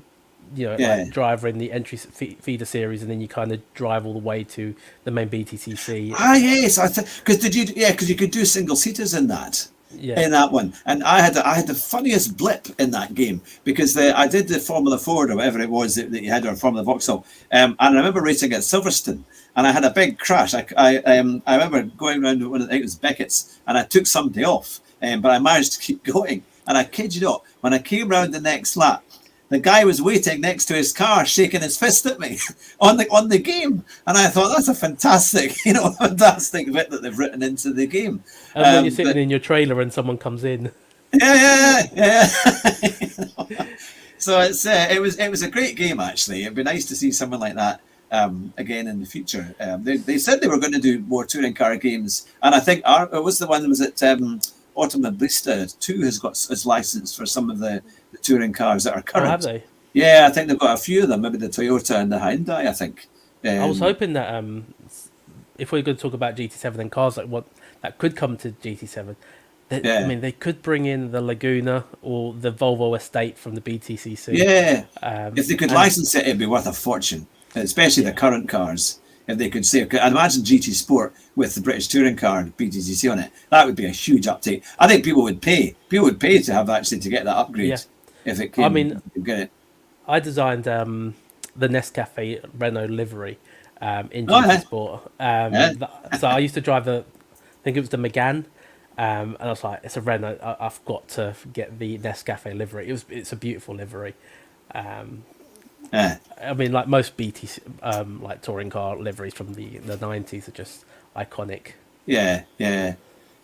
like driver in the entry feeder series, and then you kind of drive all the way to the main BTCC. Ah, yes, because you could do single seaters in that. Yeah. In that one, and I had the funniest blip in that game because I did the Formula Ford or whatever it was that you had, or Formula Vauxhall, and I remember racing at Silverstone, and I had a big crash. I remember going around one, I think it was Beckett's, and I took somebody off, but I managed to keep going. And I kid you not, when I came round the next lap, the guy was waiting next to his car, shaking his fist at me on the game, and I thought that's a fantastic bit that they've written into the game. And when you're sitting in your trailer and someone comes in, yeah. So it was a great game actually. It'd be nice to see something like that again in the future. They said they were going to do more touring car games, and I think it was the one that was at Automobilista 2 has got his license for some of the touring cars that are current. Oh, have they? Yeah, I think they've got a few of them. Maybe the Toyota and the Hyundai. I think. I was hoping that if we're going to talk about GT7 and cars like what that could come to GT7, I mean, they could bring in the Laguna or the Volvo Estate from the BTCC. Yeah, if they could license it, it'd be worth a fortune, especially the current cars. If they could say, I'd imagine GT Sport with the British Touring Car and BTCC on it, that would be a huge uptake. I think people would pay. People would pay to have to get that upgrade if it came. I mean, get it. I designed the Nescafe Renault livery in GT Sport. So I used to drive I think it was the Megane, and I was like, it's a Renault. I've got to get the Nescafe livery. It's a beautiful livery. I mean, like most BT like touring car liveries from the 90s are just iconic. Yeah.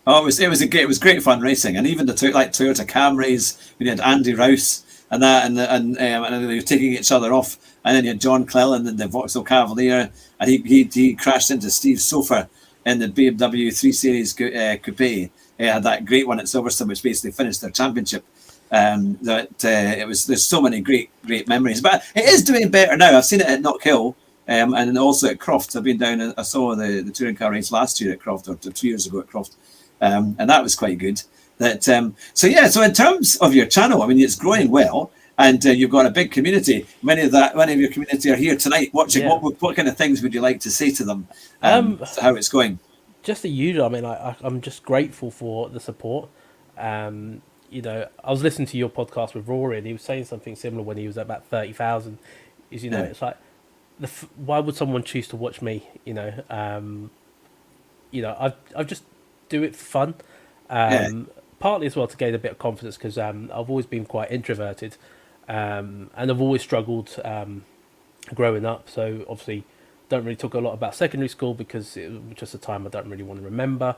Oh, it was great fun racing, and even the Toyota Camrys. We had Andy Rouse and that, and they were taking each other off, and then you had John Cleland and the Vauxhall Cavalier, and he crashed into Steve's sofa in the BMW 3 Series coupe. He had that great one at Silverstone, which basically finished their championship. There's so many great memories, but it is doing better now. I've seen it at Knockhill, and also at Croft. I've been down and I saw the touring car race last year at Croft, or 2 years ago at Croft, and that was quite good. So in terms of your channel, I mean, it's growing well, and you've got a big community. Many of your community are here tonight watching. Yeah. What kind of things would you like to say to them? How it's going? Just the usual. I mean, I'm just grateful for the support. I was listening to your podcast with Rory, and he was saying something similar when he was at about 30,000. It's like, why would someone choose to watch me? I just do it for fun. Partly as well to gain a bit of confidence because I've always been quite introverted, and I've always struggled growing up. So obviously, don't really talk a lot about secondary school because it was just a time I don't really want to remember.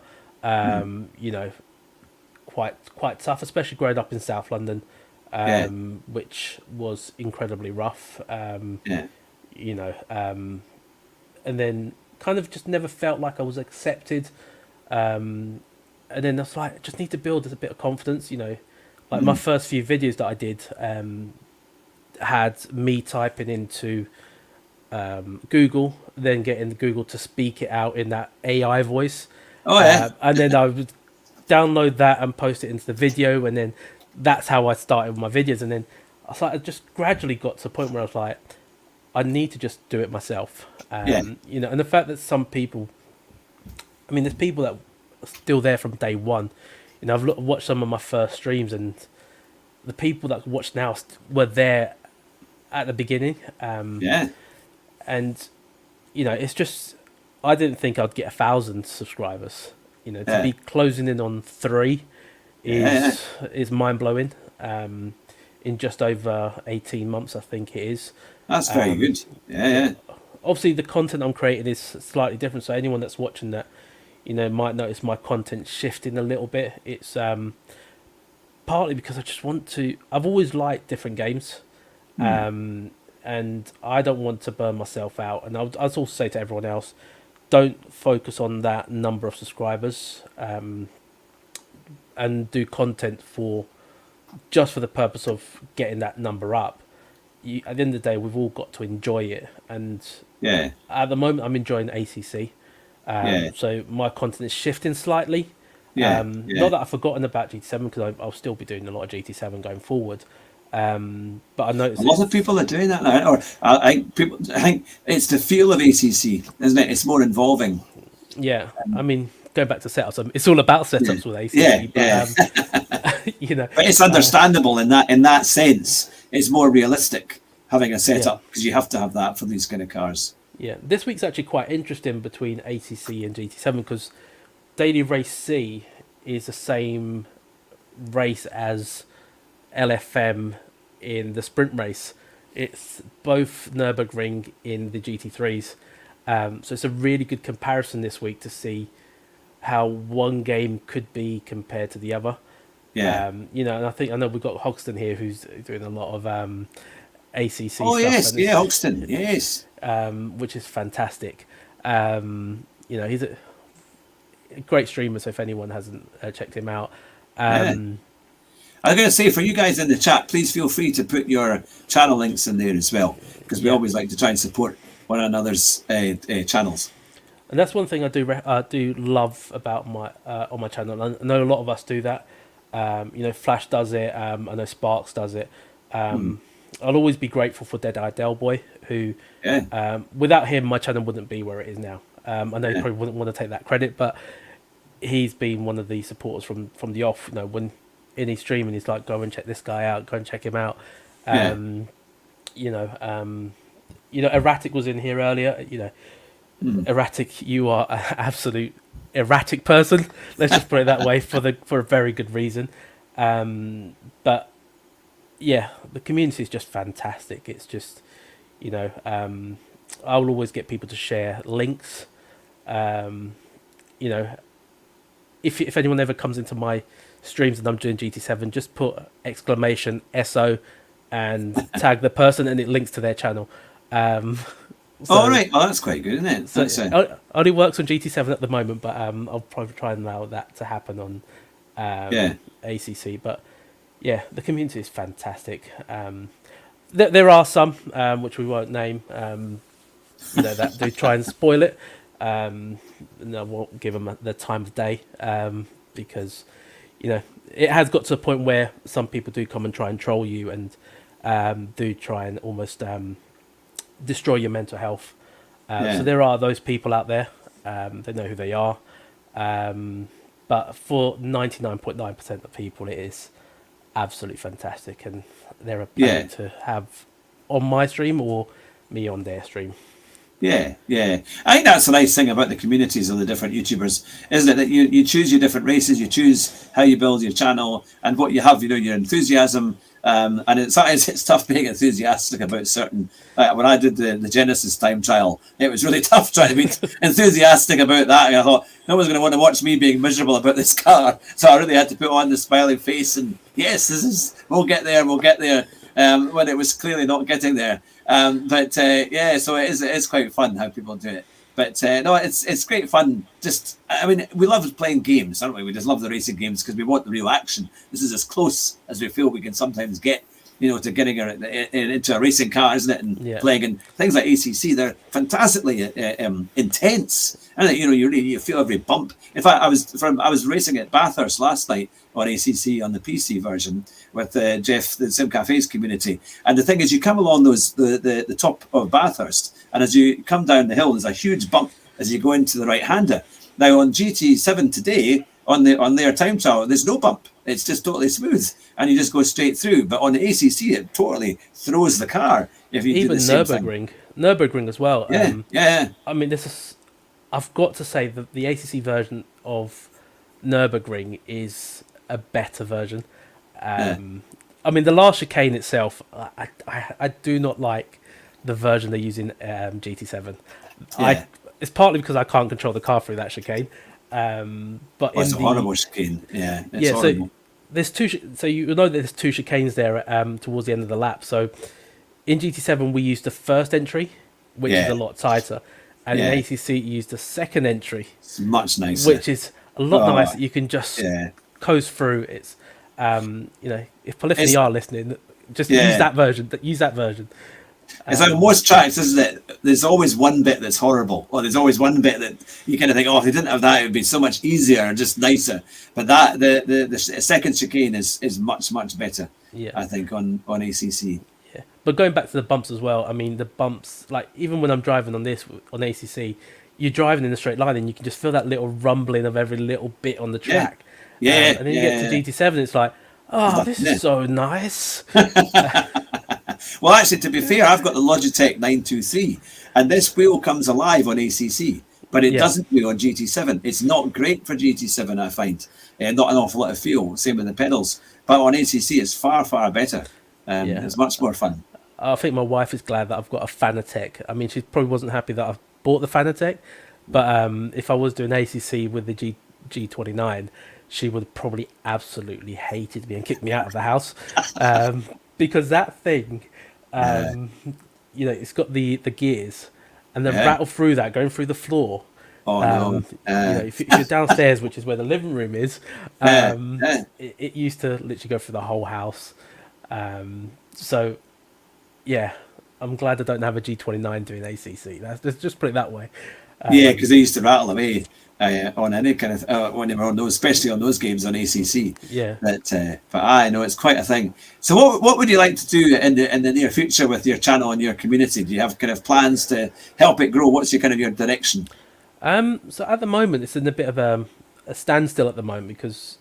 Quite tough, especially growing up in South London, which was incredibly rough. And then kind of just never felt like I was accepted. And then I was like, I just need to build a bit of confidence. My first few videos that I did had me typing into Google, then getting Google to speak it out in that AI voice. And then I would download that and post it into the video, and then that's how I started with my videos. And then I just gradually got to the point where I was like, I need to just do it myself. And the fact that some people, I mean, there's people that are still there from day one. I've watched some of my first streams, and the people that watch now were there at the beginning. and it's just I didn't think I'd get 1,000 subscribers. To be closing in on 3 is mind blowing. In just over 18 months, I think it is. That's very good. Yeah. Obviously, the content I'm creating is slightly different. So anyone that's watching that, might notice my content shifting a little bit. It's partly because I just want to. I've always liked different games, and I don't want to burn myself out. And I'd also say to everyone else, don't focus on that number of subscribers, and do content just for the purpose of getting that number up. At the end of the day, we've all got to enjoy it, and at the moment, I'm enjoying ACC. So my content is shifting slightly. Not that I've forgotten about GT7, because I'll still be doing a lot of GT7 going forward. But I noticed a lot of people are doing that now. Or I think it's the feel of ACC, isn't it? It's more involving. Yeah, I mean, going back to setups, it's all about setups with ACC. But it's understandable in that sense. It's more realistic having a setup, because you have to have that for these kind of cars. Yeah, this week's actually quite interesting between ACC and GT7, because Daily Race C is the same race as LFM in the sprint race. It's both Nürburgring in the GT3s. So it's a really good comparison this week to see how one game could be compared to the other. And I know we've got Hogston here, who's doing a lot of ACC stuff. Oh yes, Hogston, yes. Which is fantastic. He's a great streamer, so if anyone hasn't checked him out. I was going to say, for you guys in the chat, please feel free to put your channel links in there as well, because we always like to try and support one another's channels. And that's one thing I do love about my on my channel. I know a lot of us do that. Flash does it. I know Sparks does it. I'll always be grateful for Dead-Eye Delboy, who without him, my channel wouldn't be where it is now. I know he probably wouldn't want to take that credit, but he's been one of the supporters from the off. When in his stream and he's like, go and check this guy out, go and check him out. Erratic was in here earlier. Erratic, you are an absolute erratic person. Let's just put it that way, for a very good reason. But yeah, the community is just fantastic. It's just, I will always get people to share links. If anyone ever comes into my streams and I'm doing GT7, just put exclamation SO and tag the person, and it links to their channel. Right. Oh, that's quite good, isn't it? So only works on GT7 at the moment, but I'll probably try and allow that to happen on ACC. But yeah, the community is fantastic. There are some which we won't name, that do try and spoil it. And I won't give them the time of day, because it has got to a point where some people do come and try and troll you, and do try and almost destroy your mental health. So there are those people out there. They know who they are. But for 99.9% of people, it is absolutely fantastic, and they're a pleasure to have on my stream or me on their stream. I think that's the nice thing about the communities of the different YouTubers, isn't it? That you choose your different races, you choose how you build your channel, and what you have, your enthusiasm. And it's tough being enthusiastic about certain. When I did the Genesis time trial, it was really tough trying to be enthusiastic about that. And I thought no one's going to want to watch me being miserable about this car, so I really had to put on the smiling face and we'll get there. When it was clearly not getting there. So it is quite fun how people do it. But no, it's great fun. We love playing games, aren't we? We just love the racing games because we want the real action. This is as close as we feel we can sometimes get, to getting into a racing car, isn't it? And playing, and things like ACC, they're fantastically intense. And you feel every bump. In fact, I was racing at Bathurst last night on ACC on the PC version with Jeff, the Sim Cafes community. And the thing is, you come along the top of Bathurst, and as you come down the hill, there's a huge bump as you go into the right-hander. Now on GT7 today, on their time trial, there's no bump. It's just totally smooth, and you just go straight through. But on the ACC, it totally throws the car. If you even do the same Nürburgring, Nürburgring as well. Yeah. I mean, I've got to say that the ACC version of Nürburgring is a better version. I mean, the last chicane itself, I do not like the version they use in GT7. It's partly because I can't control the car through that chicane. But it's a horrible chicane. Yeah, it's horrible. So there's two. So you know that there's two chicanes there towards the end of the lap. So in GT7 we used the first entry, which is a lot tighter, and in ACC you use the second entry. It's much nicer, which is a lot nicer. You can just coast through. It's if Polyphony are listening, just use that version. Use that version. It's like most tracks, isn't it? There's always one bit that's horrible, or there's always one bit that you kind of think, oh, if they didn't have that, it would be so much easier or just nicer. But that the second chicane is much better. Yeah, I think on ACC. Yeah, but going back to the bumps as well. I mean, the bumps, like even when I'm driving on ACC, you're driving in a straight line and you can just feel that little rumbling of every little bit on the track. Yeah, and then you get to GT7, it's like, oh, this is so nice. Well, actually, to be fair, I've got the Logitech 923, and this wheel comes alive on ACC, but it doesn't do on GT7. It's not great for GT7, I find. Not an awful lot of feel, same with the pedals. But on ACC, it's far better. It's much more fun. I think my wife is glad that I've got a Fanatec. I mean, she probably wasn't happy that I've bought the Fanatec, but if I was doing ACC with the G29, she would have probably absolutely hated me and kicked me out of the house. Because that thing, it's got the gears, and then rattle through that, going through the floor. Oh no! If you're downstairs, which is where the living room is, it used to literally go through the whole house. So, yeah, I'm glad I don't have a G29 doing ACC. Let's just put it that way. Because they used to rattle away. On any kind of when they were on those, especially on those games on ACC. But I know it's quite a thing. So what would you like to do in the near future with your channel and your community? Do you have kind of plans to help it grow? What's your direction? So at the moment it's in a bit of a standstill at the moment because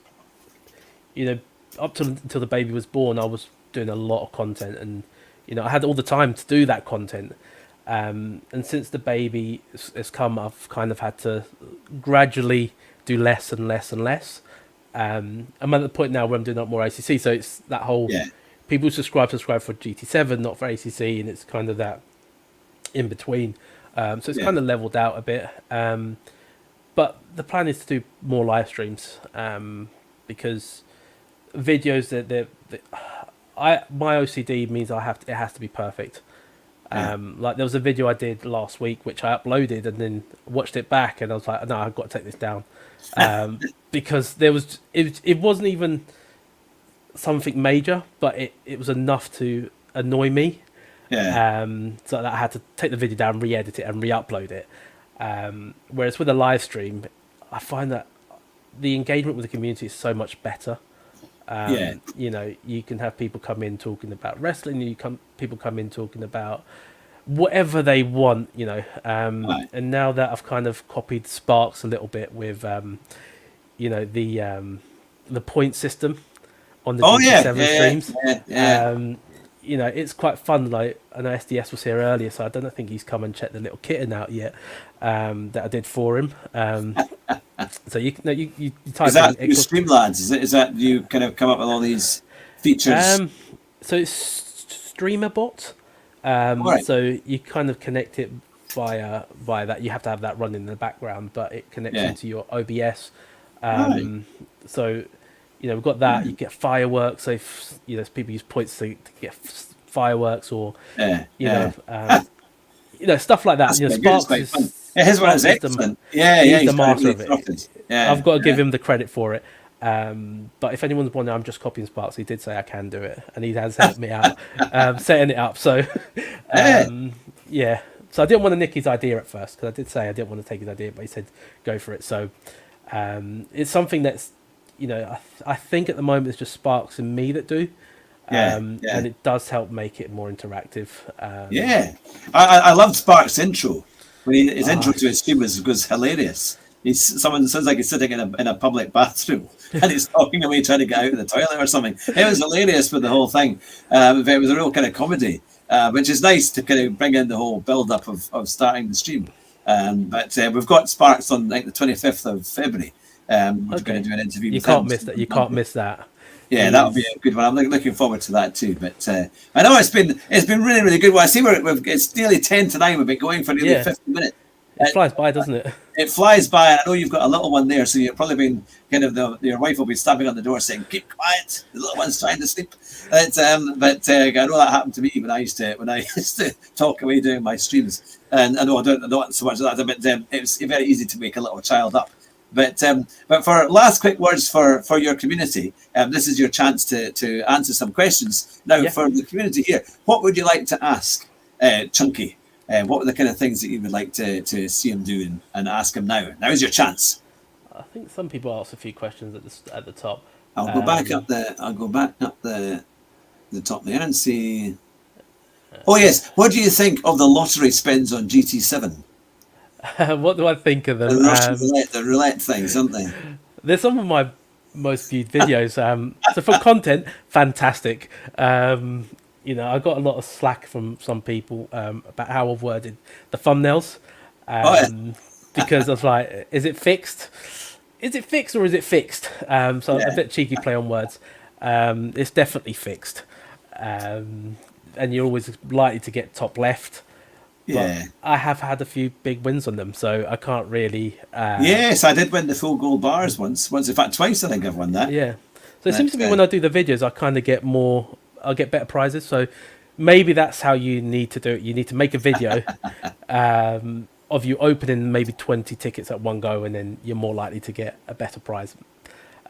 up until the baby was born I was doing a lot of content and I had all the time to do that content. And since the baby has come, I've kind of had to gradually do less and less and less. I'm at the point now where I'm doing up more ACC, so it's that whole people subscribe for GT7, not for ACC, and it's kind of that in between. So it's kind of leveled out a bit. But the plan is to do more live streams because videos my OCD means it has to be perfect. Like there was a video I did last week which I uploaded and then watched it back and I was like, no, I've got to take this down because it wasn't even something major, but it was enough to annoy me. So that I had to take the video down, re-edit it and re-upload it. Whereas with a live stream, I find that the engagement with the community is so much better. You can have people come in talking about wrestling. People come in talking about whatever they want. And now that I've kind of copied Sparks a little bit with, the point system on the GT7 streams. It's quite fun. Like I know SDS was here earlier, so I don't think he's come and checked the little kitten out yet that I did for him. So you type is that in StreamYard? Is that you kind of come up with all these features? So it's StreamerBot. So you kind of connect it via that. You have to have that running in the background, but it connects into your OBS. So we've got that. You get fireworks. So if people use points to get fireworks or stuff like that. Sparks is. His one is excellent. He's the master of it. Yeah, I've got to give him the credit for it. But if anyone's wondering, I'm just copying Sparks. He did say I can do it, and he has helped me out setting it up. So, So I didn't want to nick his idea at first because I did say I didn't want to take his idea, but he said go for it. So it's something that's I think at the moment it's just Sparks and me that do. And it does help make it more interactive. I loved Sparks' intro. When his intro to his stream was hilarious. Someone sounds like he's sitting in a public bathroom and he's talking away trying to get out of the toilet or something. It was hilarious with the whole thing. It was a real kind of comedy. which is nice to kind of bring in the whole build-up of starting the stream. But we've got Sparks on like the 25th of February. We're going to do an interview. You can't miss that. You can't miss that. Yeah, that'll be a good one. I'm looking forward to that too. But I know it's been really, really good. Well, I see it's nearly 10 to 9. We've been going for nearly 50 minutes. It flies by, doesn't it? It flies by. I know you've got a little one there, so you've probably been kind of your wife will be stabbing on the door saying, "Keep quiet, the little one's trying to sleep." But I know that happened to me when I used to talk away doing my streams. And I know I don't so much of that, but it's very easy to wake a little child up. But for last quick words for your community, this is your chance to answer some questions. Now, for the community here, what would you like to ask Chunky? What are the kind of things that you would like to see him do and ask him now? Now is your chance. I think some people asked a few questions at the top. I'll go back up the top there and see. Oh yes, what do you think of the lottery spins on GT7? What do I think of them? The roulette things, aren't they? They're some of my most viewed videos. So for content, fantastic. I got a lot of slack from some people about how I've worded the thumbnails. Because I was like, is it fixed? Is it fixed or is it fixed? So a bit cheeky play on words. It's definitely fixed. And you're always likely to get top left. Yeah, but I have had a few big wins on them, so I can't really. Yes, I did win the full gold bars once. In fact, twice I think I've won that. Yeah, so it seems to be when I do the videos, I kind of get more. I'll get better prizes. So maybe that's how you need to do it. You need to make a video of you opening maybe 20 tickets at one go, and then you're more likely to get a better prize.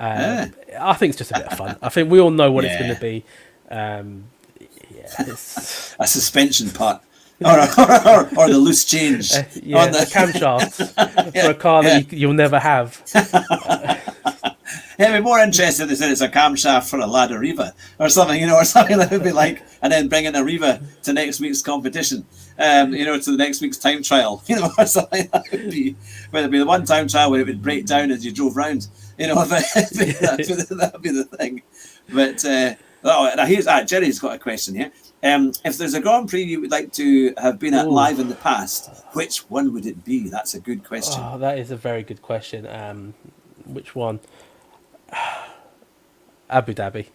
I think it's just a bit of fun. I think we all know what it's going to be. It's a suspension part. or the loose change. The camshaft for a car that you'll never have. I'd be more interested if it's a camshaft for a Lada Riva or something, or something that would be like, and then bringing a Riva to next week's competition, to the next week's time trial, or something. That would be, whether it'd be the one time trial where it would break down as you drove round, that would be the thing. But now here's Jerry's got a question here. If there's a Grand Prix you would like to have been at live in the past, which one would it be? That's a good question. Oh, that is a very good question. Which one? Abu Dhabi.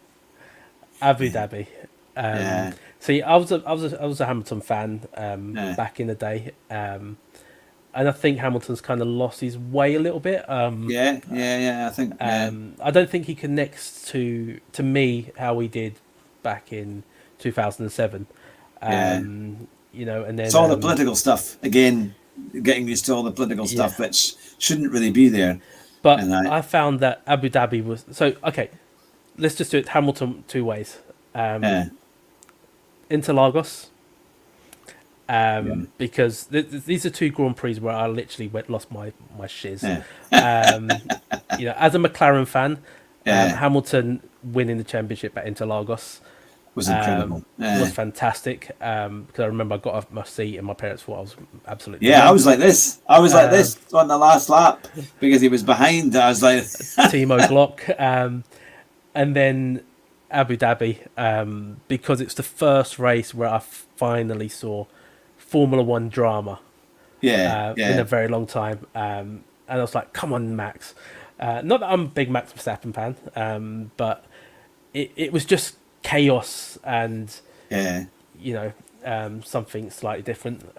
See, I was a Hamilton fan back in the day, and I think Hamilton's kind of lost his way a little bit. I think. I don't think he connects to me how he did back in 2007. And then it's all the political stuff again. Getting used to all the political stuff, which shouldn't really be there. But I found that Abu Dhabi was so okay. Let's just do it Hamilton two ways. Interlagos, because these are two Grand Prix where I literally lost my shiz. As a McLaren fan, Hamilton winning the championship at Interlagos was incredible. Was fantastic. Because I remember I got off my seat and my parents thought I was absolutely. Yeah, I was like this. Like this on the last lap because he was behind. I was like Timo Glock. And then Abu Dhabi, because it's the first race where I finally saw Formula One drama. In a very long time. And I was like, come on, Max. Not that I'm a big Max Verstappen fan, but it was just chaos and something slightly different.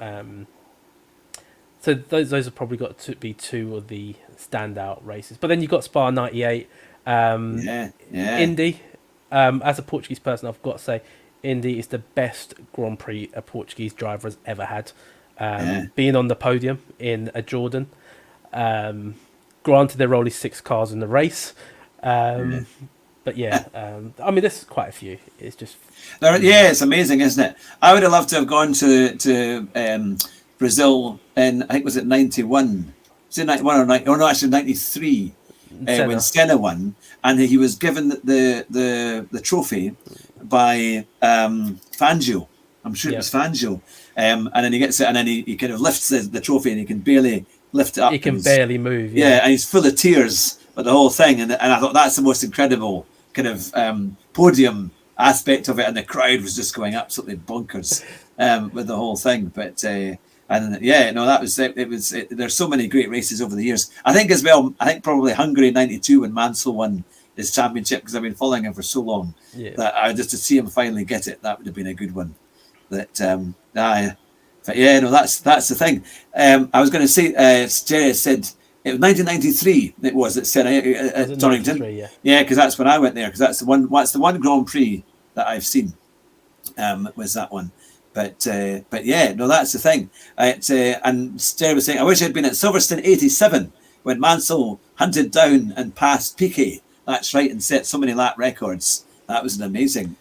So those have probably got to be two of the standout races. But then you've got Spa 98. Indy. As a Portuguese person, I've got to say Indy is the best Grand Prix a Portuguese driver has ever had. Being on the podium in a Jordan. Granted, there are only 6 cars in the race. But there's quite a few. It's just it's amazing, isn't it? I would have loved to have gone to Brazil in, I think, was it 91? Was it 91 or 90? Or no, actually 93 when Senna won, and he was given the trophy by Fangio. I'm sure it was Fangio. And then he gets it, and then he kind of lifts the trophy, and he can barely lift it up. He can barely move. And he's full of tears at the whole thing, and I thought that's the most incredible kind of podium aspect of it, and the crowd was just going absolutely bonkers with the whole thing. But and yeah, no, that was it. There's so many great races over the years. I think as well. I think probably Hungary '92 when Mansell won his championship, because I've been following him for so long that I just to see him finally get it, that would have been a good one. That but yeah, no, that's the thing. I was going to say, Jerry said it was 1993. It was at Donington. Yeah, because that's when I went there. Because that's the one. What's the one Grand Prix that I've seen? Was that one? But yeah, no, that's the thing. And Jerry was saying, I wish I'd been at Silverstone '87 when Mansell hunted down and passed Piquet. That's right, and set so many lap records. That was an amazing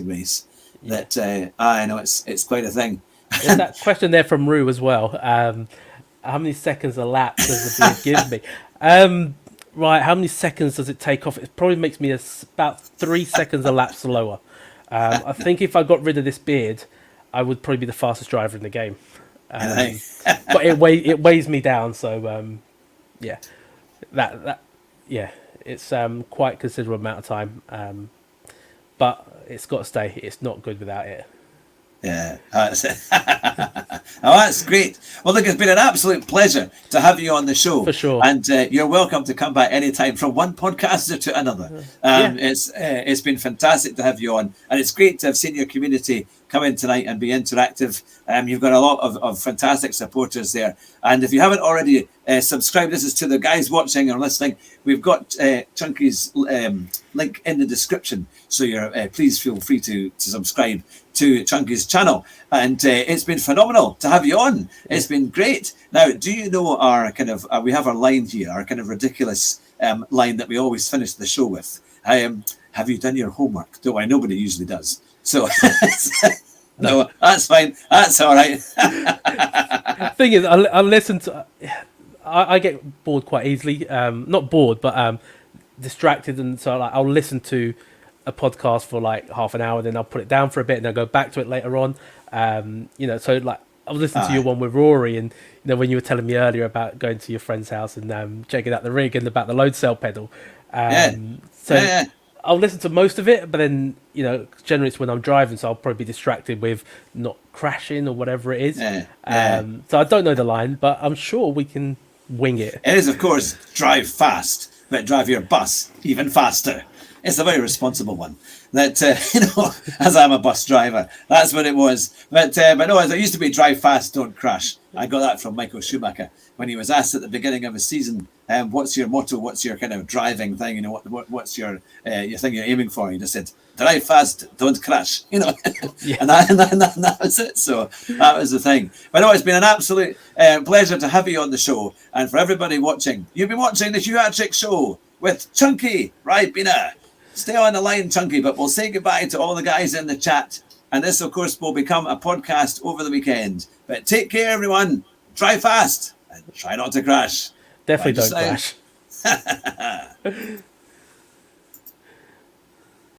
race. Yeah. That I know it's quite a thing. There's that question there from Rue as well. How many seconds a lap does the beard give me? Right, how many seconds does it take off? It probably makes me about 3 seconds a lap slower. I think if I got rid of this beard, I would probably be the fastest driver in the game. But it weighs me down. So yeah, it's quite a considerable amount of time. But it's got to stay. It's not good without it. Yeah, that's it. Oh, that's great. Well, look, it's been an absolute pleasure to have you on the show. For sure. And you're welcome to come back anytime from one podcaster to another. It's been fantastic to have you on. And it's great to have seen your community come in tonight and be interactive. You've got a lot of fantastic supporters there. And if you haven't already subscribed, this is to the guys watching or listening. We've got Chunky's link in the description. So please feel free to subscribe to Chunky's channel. And it's been phenomenal to have you on. It's been great. Now, do you know our kind of, we have our line here, our kind of ridiculous line that we always finish the show with. Have you done your homework? Don't worry, nobody usually does. So, no, that's fine. That's all right. Thing is, I listen to, I get bored quite easily. Not bored, but distracted. And so I'll listen to a podcast for like half an hour, then I'll put it down for a bit and I'll go back to it later on. So like I was listening to your one with Rory, and when you were telling me earlier about going to your friend's house and checking out the rig and about the load cell pedal. I'll listen to most of it, but then generally it's when I'm driving, so I'll probably be distracted with not crashing or whatever it is. So I don't know the line, but I'm sure we can wing it. It is, of course, drive fast, but drive your bus even faster. It's a very responsible one. That as I'm a bus driver, that's what it was. But no, it used to be drive fast, don't crash. I got that from Michael Schumacher when he was asked at the beginning of a season, "What's your motto? What's your kind of driving thing? What's your thing you're aiming for?" He just said, "Drive fast, don't crash." And that was it. So that was the thing. But no, it's been an absolute pleasure to have you on the show, and for everybody watching, you've been watching the Hugh Hatrick Show with Chunky Ribena. Stay on the line, Chunky, but we'll say goodbye to all the guys in the chat. And this, of course, will become a podcast over the weekend. But take care, everyone. Drive fast and try not to crash. Definitely don't crash.